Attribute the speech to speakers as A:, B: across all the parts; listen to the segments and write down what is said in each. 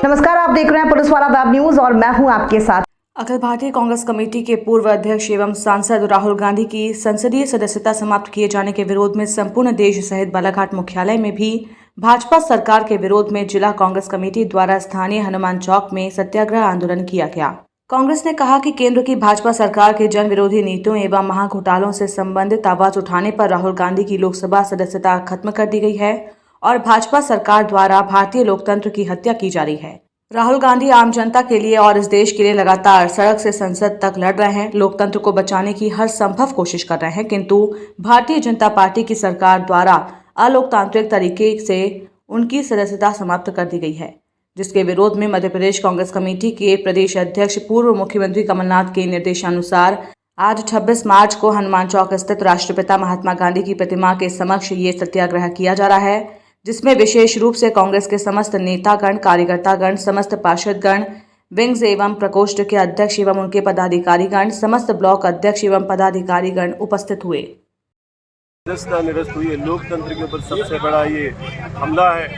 A: नमस्कार, आप देख रहे हैं पुलिस वाला वेब न्यूज और मैं हूं आपके साथ।
B: अखिल भारतीय कांग्रेस कमेटी के पूर्व अध्यक्ष एवं सांसद राहुल गांधी की संसदीय सदस्यता समाप्त किए जाने के विरोध में संपूर्ण देश सहित बालाघाट मुख्यालय में भी भाजपा सरकार के विरोध में जिला कांग्रेस कमेटी द्वारा स्थानीय हनुमान चौक में सत्याग्रह आंदोलन किया गया। कांग्रेस ने कहा कि केंद्र की भाजपा सरकार के जन विरोधी नीतियों एवं महाघोटालों से संबंधित आवाज उठाने पर राहुल गांधी की लोकसभा सदस्यता खत्म कर दी गई है और भाजपा सरकार द्वारा भारतीय लोकतंत्र की हत्या की जा रही है। राहुल गांधी आम जनता के लिए और इस देश के लिए लगातार सड़क से संसद तक लड़ रहे हैं, लोकतंत्र को बचाने की हर संभव कोशिश कर रहे हैं, किंतु भारतीय जनता पार्टी की सरकार द्वारा अलोकतांत्रिक तरीके से उनकी सदस्यता समाप्त कर दी गई है, जिसके विरोध में मध्य प्रदेश कांग्रेस कमेटी के प्रदेश अध्यक्ष पूर्व मुख्यमंत्री कमलनाथ के निर्देशानुसार आज 26 मार्च को हनुमान चौक स्थित राष्ट्रपिता महात्मा गांधी की प्रतिमा के समक्ष ये सत्याग्रह किया जा रहा है, जिसमें विशेष रूप से कांग्रेस के समस्त नेतागण, कार्यकर्तागण, समस्त पार्षदगण, विंग्स एवं प्रकोष्ठ के अध्यक्ष एवं उनके पदाधिकारीगण, समस्त ब्लॉक अध्यक्ष एवं पदाधिकारीगण उपस्थित हुए।
C: निरस्त हुई लोकतंत्र के ऊपर सबसे बड़ा ये हमला है।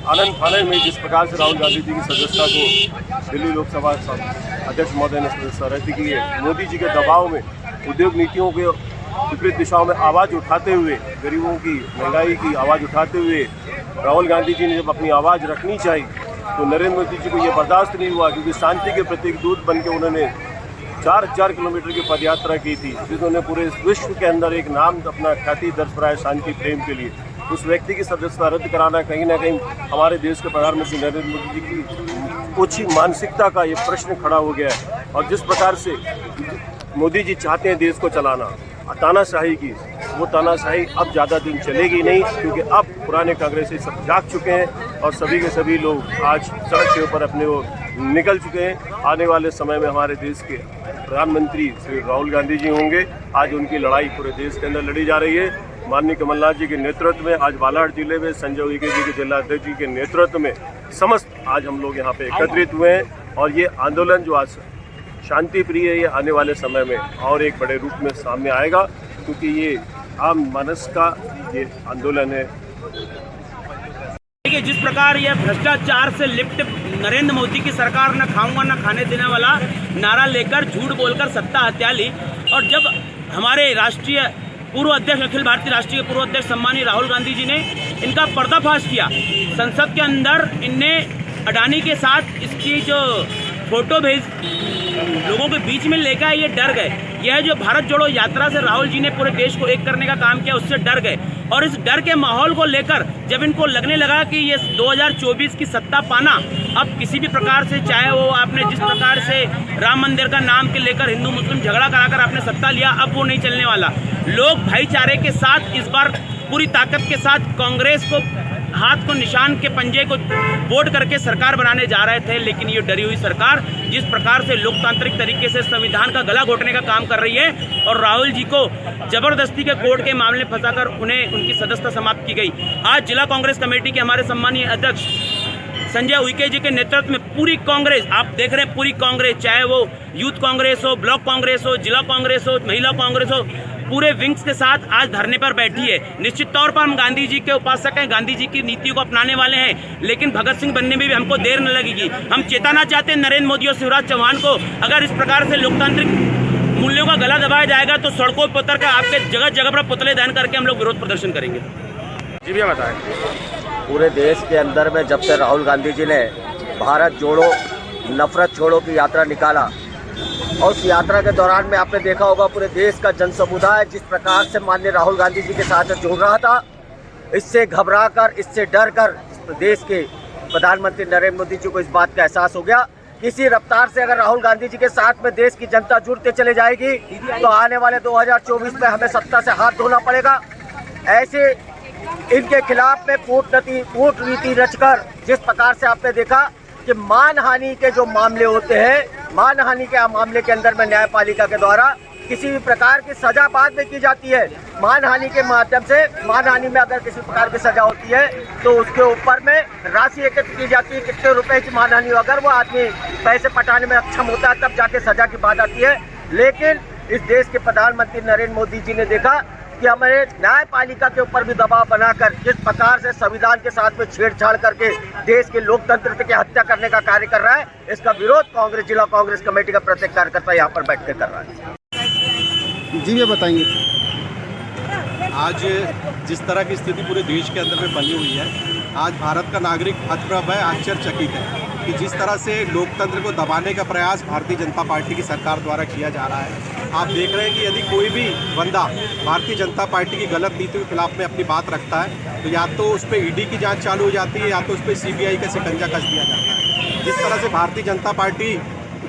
C: आनंद फानन में जिस प्रकार से राहुल गांधी जी की सदस्यता को दिल्ली लोकसभा अध्यक्ष महोदय ने सदस्यता रद्द की है, मोदी जी के दबाव में उद्योग नीतियों के विपरीत दिशाओं में आवाज़ उठाते हुए, गरीबों की महंगाई की आवाज़ उठाते हुए राहुल गांधी जी ने जब अपनी आवाज़ रखनी चाहिए तो नरेंद्र मोदी जी को ये बर्दाश्त नहीं हुआ, क्योंकि शांति के प्रतीक दूत बन के उन्होंने 4000 किलोमीटर की पदयात्रा की थी, जिन्होंने पूरे विश्व के अंदर एक नाम अपना ख्याति दर्ज कराया शांति प्रेम के लिए। उस व्यक्ति की सदस्यता रद्द कराना कहीं ना कहीं हमारे देश के प्रधानमंत्री नरेंद्र मोदी जी की ओछी मानसिकता का ये प्रश्न खड़ा हो गया है। और जिस प्रकार से मोदी जी चाहते हैं देश को चलाना तानाशाही की, वो तानाशाही अब ज़्यादा दिन चलेगी नहीं, क्योंकि अब पुराने कांग्रेसी सब जाग चुके हैं और सभी के सभी लोग आज सड़क के ऊपर अपने वो निकल चुके हैं। आने वाले समय में हमारे देश के प्रधानमंत्री श्री राहुल गांधी जी होंगे। आज उनकी लड़ाई पूरे देश के अंदर लड़ी जा रही है। माननीय कमलनाथ जी के नेतृत्व में आज बालाघाट जिले में संजय उइके जी के जिला अध्यक्ष जी के नेतृत्व में समस्त आज हम लोग यहाँ पे एकत्रित हुए हैं और ये आंदोलन जो आज शांति प्रिय है, ये आने वाले समय में और एक बड़े रूप में सामने आएगा, क्योंकि ये आम मानस का ये आंदोलन है।
D: देखिए, जिस प्रकार ये भ्रष्टाचार से लिप्त नरेंद्र मोदी की सरकार न खाऊंगा न खाने देने वाला नारा लेकर झूठ बोलकर सत्ता हत्या ली, और जब हमारे राष्ट्रीय पूर्व अध्यक्ष, अखिल भारतीय राष्ट्रीय पूर्व अध्यक्ष सम्मानीय राहुल गांधी जी ने इनका पर्दाफाश किया, संसद के अंदर इनने अडानी के साथ इसकी जो फोटो भेज लोगों के बीच में लेकर आए, ये डर गए। यह जो भारत जोड़ो यात्रा से राहुल जी ने पूरे देश को एक करने का काम किया, उससे डर गए। और इस डर के माहौल को लेकर जब इनको लगने लगा कि ये 2024 की सत्ता पाना अब किसी भी प्रकार से, चाहे वो आपने जिस प्रकार से राम मंदिर का नाम के लेकर हिंदू मुस्लिम झगड़ा कराकर आपने सत्ता लिया, अब वो नहीं चलने वाला। लोग भाईचारे के साथ इस बार पूरी ताकत के साथ कांग्रेस को हाथ को निशान के पंजे को वोट करके सरकार बनाने जा रहे थे, लेकिन ये डरी हुई सरकार जिस प्रकार से लोकतांत्रिक तरीके से संविधान का गला घोटने का काम कर रही है और राहुल जी को जबरदस्ती के कोर्ट के मामले फंसाकर उन्हें उनकी सदस्यता समाप्त की गई। आज जिला कांग्रेस कमेटी के हमारे सम्मानीय अध्यक्ष संजय उइके जी के नेतृत्व में पूरी कांग्रेस, आप देख रहे हैं पूरी कांग्रेस, चाहे वो यूथ कांग्रेस हो, ब्लॉक कांग्रेस हो, जिला कांग्रेस हो, महिला कांग्रेस हो, पूरे विंग्स के साथ आज धरने पर बैठी है। निश्चित तौर पर हम गांधी जी के उपासक हैं, गांधी जी की नीतियों को अपनाने वाले हैं, लेकिन भगत सिंह बनने में भी हमको देर न लगेगी। हम चेताना चाहते हैं नरेंद्र मोदी और शिवराज चौहान को, अगर इस प्रकार से लोकतांत्रिक मूल्यों का गला दबाया जाएगा तो सड़कों पर उतर कर आपके जगह जगह पर पुतले दहन करके हम लोग विरोध प्रदर्शन करेंगे।
C: जी भैया बताएं।
E: पूरे देश के अंदर में जब से राहुल गांधी जी ने भारत जोड़ो नफरत छोड़ो की यात्रा निकाला, और उस यात्रा के दौरान में आपने देखा होगा पूरे देश का जन समुदाय जिस प्रकार से माननीय राहुल गांधी जी के साथ जुड़ रहा था, इससे घबराकर, इससे डर कर देश के प्रधानमंत्री नरेंद्र मोदी जी को इस बात का एहसास हो गया कि इसी रफ्तार से अगर राहुल गांधी जी के साथ में देश की जनता जुड़ते चले जाएगी तो आने वाले 2024 में हमें सत्ता से हाथ धोना पड़ेगा। ऐसे इनके खिलाफ में कूटनीति रचकर जिस प्रकार से आपने देखा कि मानहानि के जो मामले होते हैं, मानहानि के मामले के अंदर में न्यायपालिका के द्वारा किसी भी प्रकार की सजा बाद में की जाती है। मानहानि के माध्यम से, मानहानि में अगर किसी प्रकार की सजा होती है तो उसके ऊपर में राशि एकत्र की जाती है, कितने रुपए की मानहानि हो, अगर वो आदमी पैसे पटाने में अक्षम होता है तब जाके सजा की बात आती है। लेकिन इस देश के प्रधानमंत्री नरेंद्र मोदी जी ने देखा कि हमारे न्यायपालिका के ऊपर भी दबाव बनाकर जिस प्रकार से संविधान के साथ में छेड़छाड़ करके देश के लोकतंत्र की हत्या करने का कार्य कर रहा है, इसका विरोध कांग्रेस जिला कांग्रेस कमेटी का प्रत्येक कार्यकर्ता यहाँ पर बैठ कर कर रहा है।
F: जी ये बताएंगे।
G: आज जिस तरह की स्थिति पूरे देश के अंदर में बनी हुई है, आज भारत का नागरिक हतप्रभ है, आश्चर्यचकित है कि जिस तरह से लोकतंत्र को दबाने का प्रयास भारतीय जनता पार्टी की सरकार द्वारा किया जा रहा है। आप देख रहे हैं कि यदि कोई भी बंदा भारतीय जनता पार्टी की गलत नीतियों के खिलाफ में अपनी बात रखता है तो या तो उस पर ईडी की जांच चालू हो जाती है या तो उस पर सीबीआई का शिकंजा कस दिया जाता है। जिस तरह से भारतीय जनता पार्टी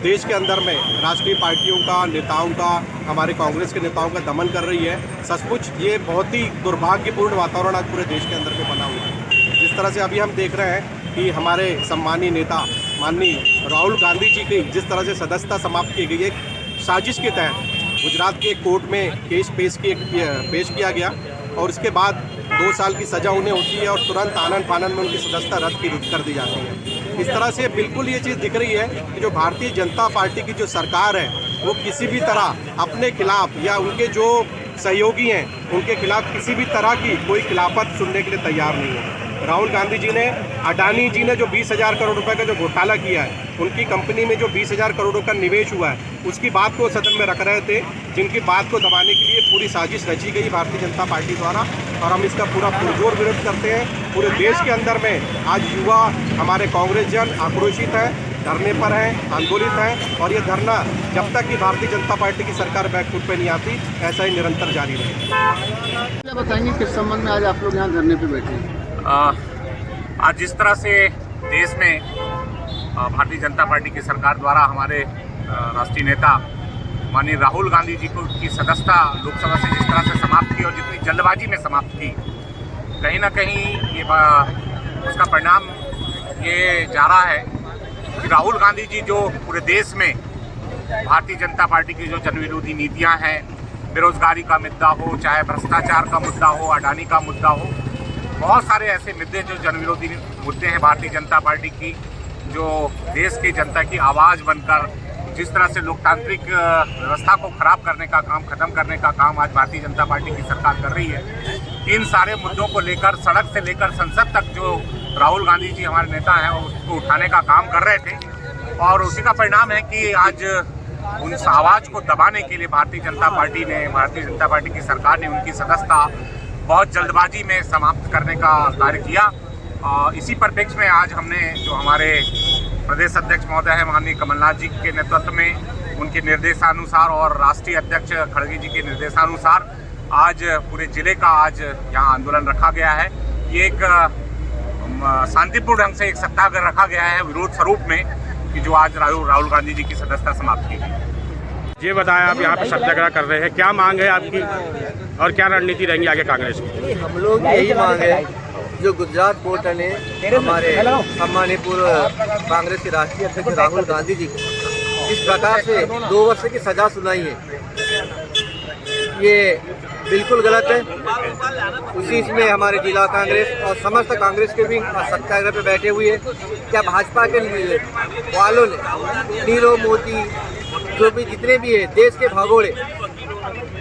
G: देश के अंदर में राष्ट्रीय पार्टियों का, नेताओं का, हमारे कांग्रेस के नेताओं का दमन कर रही है, सचमुच ये बहुत ही दुर्भाग्यपूर्ण वातावरण आज पूरे देश के अंदर में बना हुआ है। जिस तरह से अभी हम देख रहे हैं कि हमारे सम्मानीय नेता माननीय राहुल गांधी जी की जिस तरह से सदस्यता समाप्त की गई, एक साजिश के तहत गुजरात के एक कोर्ट में केस पेश किया गया और उसके बाद 2 साल की सज़ा उन्हें होती है और तुरंत आनन फानन में उनकी सदस्यता रद्द कर दी जाती है। इस तरह से बिल्कुल ये चीज़ दिख रही है कि जो भारतीय जनता पार्टी की जो सरकार है वो किसी भी तरह अपने खिलाफ या उनके जो सहयोगी हैं उनके खिलाफ किसी भी तरह की कोई खिलाफत सुनने के लिए तैयार नहीं है। राहुल गांधी जी ने, अडानी जी ने जो 20,000 करोड़ रुपए का जो घोटाला किया है, उनकी कंपनी में जो 20,000 करोड़ का निवेश हुआ है, उसकी बात को सदन में रख रहे थे, जिनकी बात को दबाने के लिए पूरी साजिश रची गई भारतीय जनता पार्टी द्वारा और हम इसका पूरा पुरजोर विरोध करते हैं। पूरे देश के अंदर में आज युवा, हमारे कांग्रेस जन आक्रोशित हैं, धरने पर हैं, आंदोलित हैं और ये धरना जब तक कि भारतीय जनता पार्टी की सरकार बैकफुट पे नहीं आती, ऐसा ही निरंतर जारी रहेगा।
F: क्या बताएंगे किस संबंध में आज आप लोग यहाँ धरने पे बैठे हैं?
H: आज जिस तरह से देश में भारतीय जनता पार्टी की सरकार द्वारा हमारे राष्ट्रीय नेता माननीय राहुल गांधी जी को की सदस्यता लोकसभा से जिस तरह से समाप्त की और जितनी जल्दबाजी में समाप्त की, कहीं ना कहीं ये उसका परिणाम ये जा रहा है कि राहुल गांधी जी जो पूरे देश में भारतीय जनता पार्टी की जो जनविरोधी नीतियां हैं, बेरोजगारी का मुद्दा हो, चाहे भ्रष्टाचार का मुद्दा हो, अडानी का मुद्दा हो, बहुत सारे ऐसे मुद्दे जो जनविरोधी मुद्दे हैं भारतीय जनता पार्टी की, जो देश की जनता की आवाज़ बनकर जिस तरह से लोकतांत्रिक व्यवस्था को खराब करने का काम, खत्म करने का काम आज भारतीय जनता पार्टी की सरकार कर रही है। इन सारे मुद्दों को लेकर सड़क से लेकर संसद तक जो राहुल गांधी जी हमारे नेता हैं उसको उठाने का काम कर रहे थे और उसी का परिणाम है कि आज उस आवाज़ को दबाने के लिए भारतीय जनता पार्टी की सरकार ने उनकी सदस्यता बहुत जल्दबाजी में समाप्त करने का कार्य किया। इसी परिप्रेक्ष्य में आज हमने जो हमारे प्रदेश अध्यक्ष महोदय हैं माननीय कमलनाथ जी के नेतृत्व में उनके निर्देशानुसार और राष्ट्रीय अध्यक्ष खड़गे जी के निर्देशानुसार आज पूरे जिले का आज यहाँ आंदोलन रखा गया है। ये एक शांतिपूर्ण ढंग से एक सत्याग्रह रखा गया है विरोध स्वरूप में कि जो आज राहुल गांधी जी की सदस्यता समाप्त की गई।
I: ये बताया आप यहाँ पर सत्याग्रह कर रहे हैं, क्या मांग है आपकी और क्या रणनीति रहेंगी आगे कांग्रेस की?
E: हम लोग यही मांग है जो गुजरात कोर्ट ने हमारे सम्मानीय पूर्व कांग्रेस के राष्ट्रीय अध्यक्ष राहुल गांधी जी को इस प्रकार से 2 वर्ष की सजा सुनाई है, ये बिल्कुल गलत है। उसी में हमारे जिला कांग्रेस और समस्त कांग्रेस के भी सत्याग्रह पे बैठे हुए हैं। क्या भाजपा के वालों ने नीरव मोदी जो भी जितने भी है देश के भगोड़े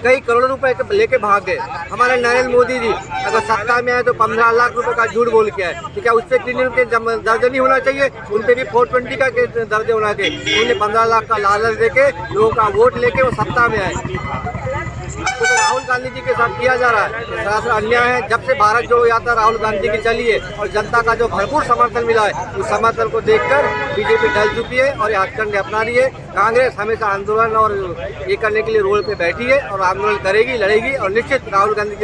E: कई करोड़ रुपए लेके भाग गए। हमारे नरेंद्र मोदी जी अगर सत्ता में आए तो 15 लाख रुपए का झूठ बोल के आए, तो क्या उस पर क्रिमिनल के दर्ज नहीं होना चाहिए? उन पर भी 420 का दर्ज होना चाहिए। उन्हें 15 लाख का लालच देके लोगों का वोट लेके वो सत्ता में आए। तो राहुल गांधी जी के साथ किया जा रहा है सरासर अन्याय है। जब से भारत जोड़ो यात्रा राहुल गांधी की चली है और जनता का जो भरपूर समर्थन मिला है, उस समर्थन को देखकर बीजेपी डल चुकी है और ये हथकंडे अपना रही है। कांग्रेस हमेशा आंदोलन और ये करने के लिए रोड पे बैठी है और आंदोलन करेगी, लड़ेगी और निश्चित राहुल गांधी की